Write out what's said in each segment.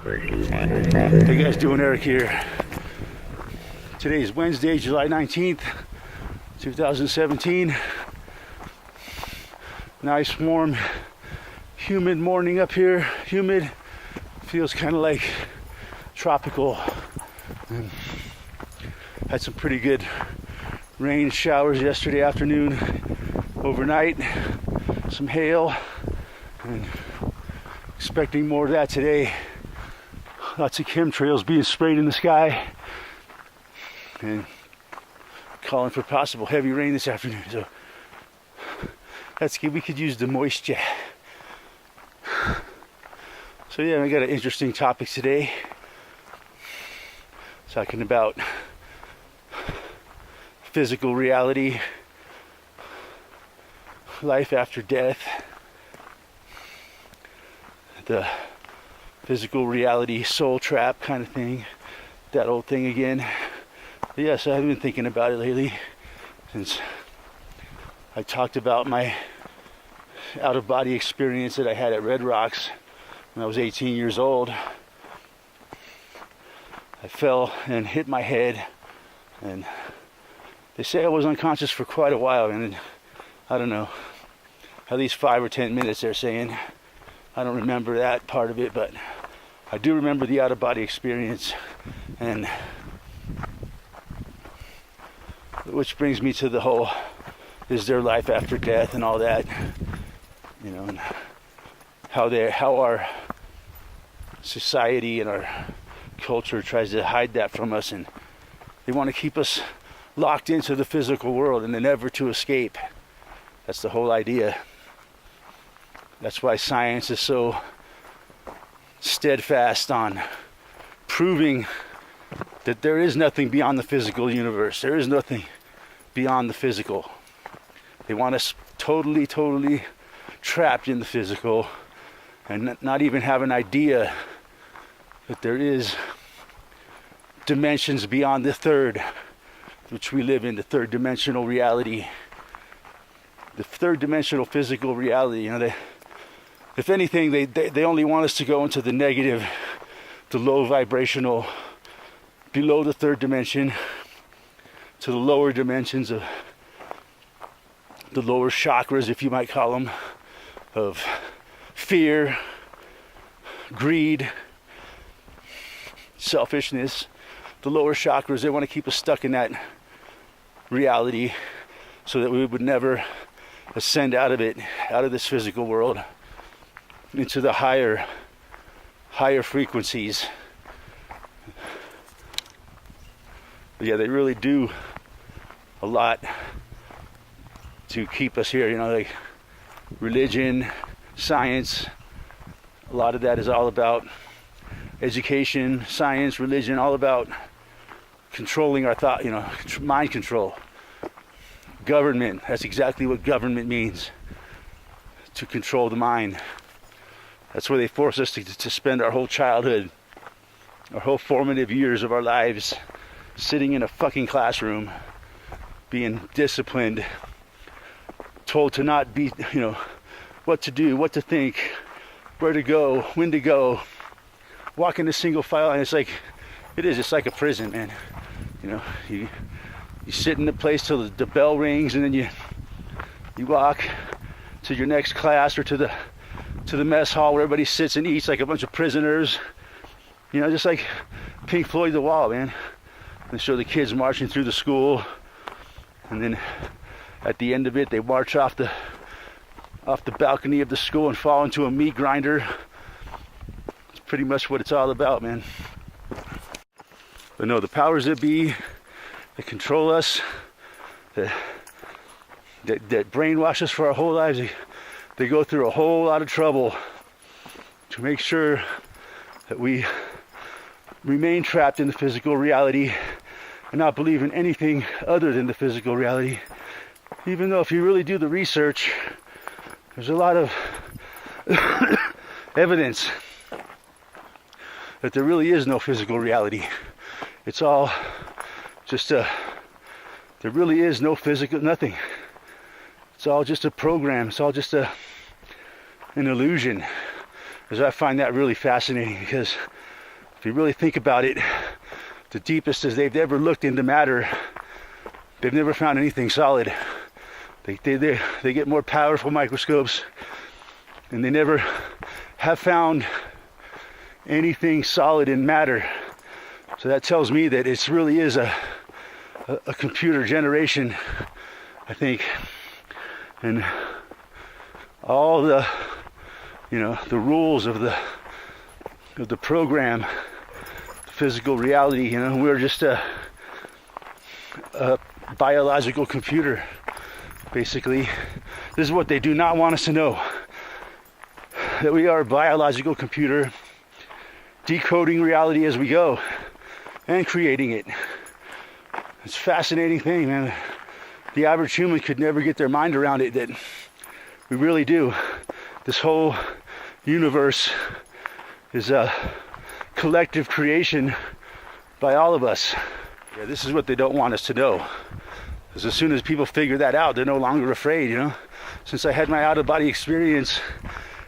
Hey guys, doing Eric here. Today is Wednesday, July 19th, 2017. Nice, warm, humid morning up here. Humid. Feels kind of like tropical. And had some pretty good rain showers yesterday afternoon, overnight. Some hail. And expecting more of that today. Lots of chemtrails being sprayed in the sky and calling for possible heavy rain this afternoon. So that's good. We could use the moisture. So yeah, we got an interesting topic today. Talking about physical reality, life after death, the physical reality soul trap kind of thing, that old thing again. But yes, I've been thinking about it lately since I talked about my out-of-body experience that I had at Red Rocks when I was 18 years old. I fell and hit my head, and they say I was unconscious for quite a while, and I don't know, at least 5 or 10 minutes they're saying. I don't remember that part of it, but I do remember the out-of-body experience, and which brings me to the whole, is there life after death and all that, you know, and how our society and our culture tries to hide that from us, and they want to keep us locked into the physical world and then never to escape. That's the whole idea. That's why science is so steadfast on proving that there is nothing beyond the physical universe. There is nothing beyond the physical. They want us totally trapped in the physical and not even have an idea that there is dimensions beyond the third, which we live in, the third dimensional reality. The third dimensional physical reality, you know, if anything, they only want us to go into the negative, the low vibrational, below the third dimension, to the lower dimensions of the lower chakras, if you might call them, of fear, greed, selfishness. The lower chakras, they want to keep us stuck in that reality so that we would never ascend out of it, out of this physical world, into the higher frequencies. But yeah, they really do a lot to keep us here, you know, like religion, science. A lot of that is all about education, science, religion, all about controlling our thought, you know, mind control. Government, that's exactly what government means, to control the mind. That's where they force us to spend our whole childhood, our whole formative years of our lives, sitting in a fucking classroom, being disciplined, told to not be, you know, what to do, what to think, where to go, when to go, walk in a single file, and it's like a prison, man. You know, you sit in the place till the bell rings, and then you walk to your next class or to the mess hall where everybody sits and eats like a bunch of prisoners. You know, just like Pink Floyd The Wall, man. They show the kids marching through the school, and then at the end of it, they march off the balcony of the school and fall into a meat grinder. It's pretty much what it's all about, man. But no, the powers that be, that control us, that brainwash us for our whole lives, they go through a whole lot of trouble to make sure that we remain trapped in the physical reality and not believe in anything other than the physical reality. Even though if you really do the research, there's a lot of evidence that there really is no physical reality. It's all just there really is no physical, nothing. It's all just a program. It's all just an illusion. Because I find that really fascinating, because if you really think about it, the deepest as they've ever looked into matter, they've never found anything solid. They get more powerful microscopes, and they never have found anything solid in matter. So that tells me that it really is a computer generation, I think. And all the, the rules of the program, the physical reality, we're just a biological computer, basically. This is what they do not want us to know, that we are a biological computer, decoding reality as we go and creating it. It's a fascinating thing, man. The average human could never get their mind around it, that we really do. This whole universe is a collective creation by all of us. Yeah, this is what they don't want us to know. Because as soon as people figure that out, they're no longer afraid, Since I had my out-of-body experience,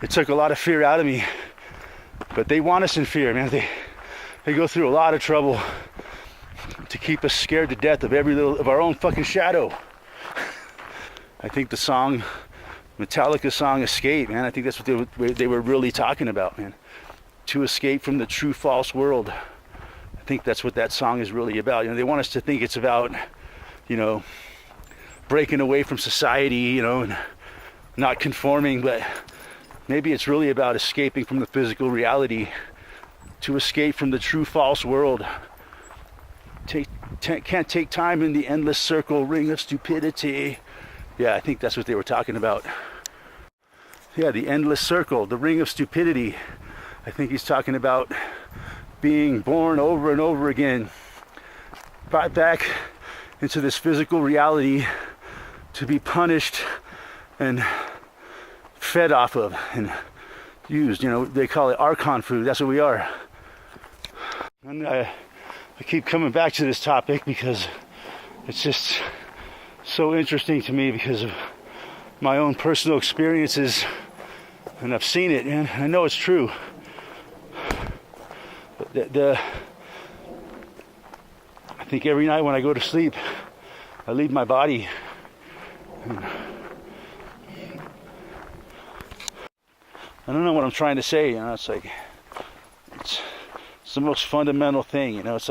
it took a lot of fear out of me. But they want us in fear, man. They go through a lot of trouble to keep us scared to death of of our own fucking shadow. I think the song, Metallica song Escape, man, I think that's what they were really talking about, man. To escape from the true false world. I think that's what that song is really about. They want us to think it's about, breaking away from society, and not conforming, but maybe it's really about escaping from the physical reality, to escape from the true false world. Can't take time in the endless circle, ring of stupidity. Yeah, I think that's what they were talking about. Yeah, the endless circle, the ring of stupidity. I think he's talking about being born over and over again, brought back into this physical reality to be punished and fed off of and used. They call it Archon food. That's what we are. And I keep coming back to this topic because it's just so interesting to me because of my own personal experiences, and I've seen it, and I know it's true. But I think every night when I go to sleep, I leave my body. And I don't know what I'm trying to say. It's like it's the most fundamental thing. It's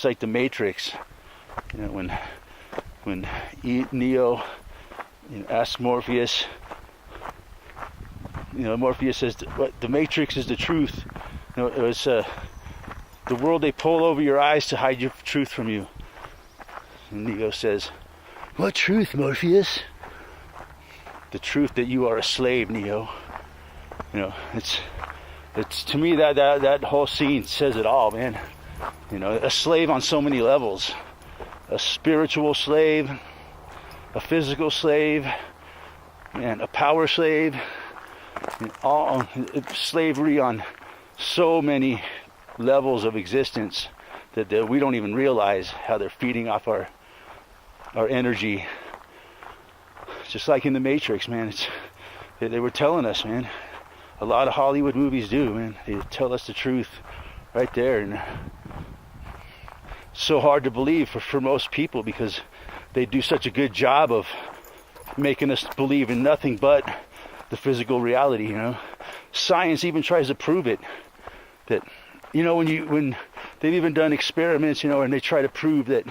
like the Matrix. When Neo asks Morpheus, Morpheus says, "What the Matrix is the truth." It was the world they pull over your eyes to hide your truth from you. And Neo says, "What truth, Morpheus?" The truth that you are a slave, Neo. It's to me that whole scene says it all, man. A slave on so many levels. A spiritual slave, a physical slave, and a power slave. All slavery on so many levels of existence that we don't even realize how they're feeding off our energy. Just like in the Matrix, man. They were telling us, man. A lot of Hollywood movies do, man. They tell us the truth right there, and so hard to believe for most people because they do such a good job of making us believe in nothing but the physical reality. Science even tries to prove it. That when they've even done experiments, and they try to prove that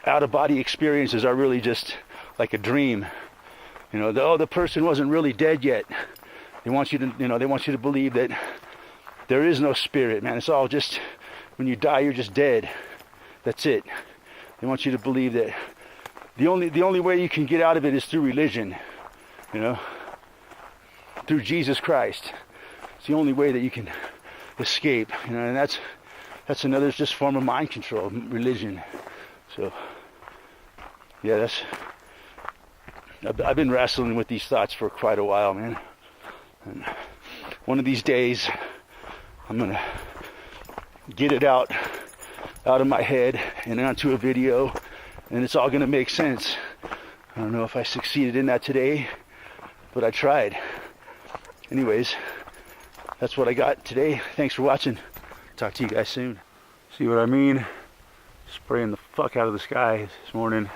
out-of-body experiences are really just like a dream. The person wasn't really dead yet. They want you to believe that there is no spirit, man. It's all just, when you die, you're just dead. That's it. They want you to believe that the only way you can get out of it is through religion, through Jesus Christ. It's the only way that you can escape, and that's another just form of mind control, religion. So, yeah, I've been wrestling with these thoughts for quite a while, man. And one of these days, I'm gonna get it out of my head and onto a video, and it's all gonna make sense. I don't know if I succeeded in that today, but I tried. Anyways, that's what I got today. Thanks for watching. talk to you guys soon. See what I mean? Spraying the fuck out of the sky this morning.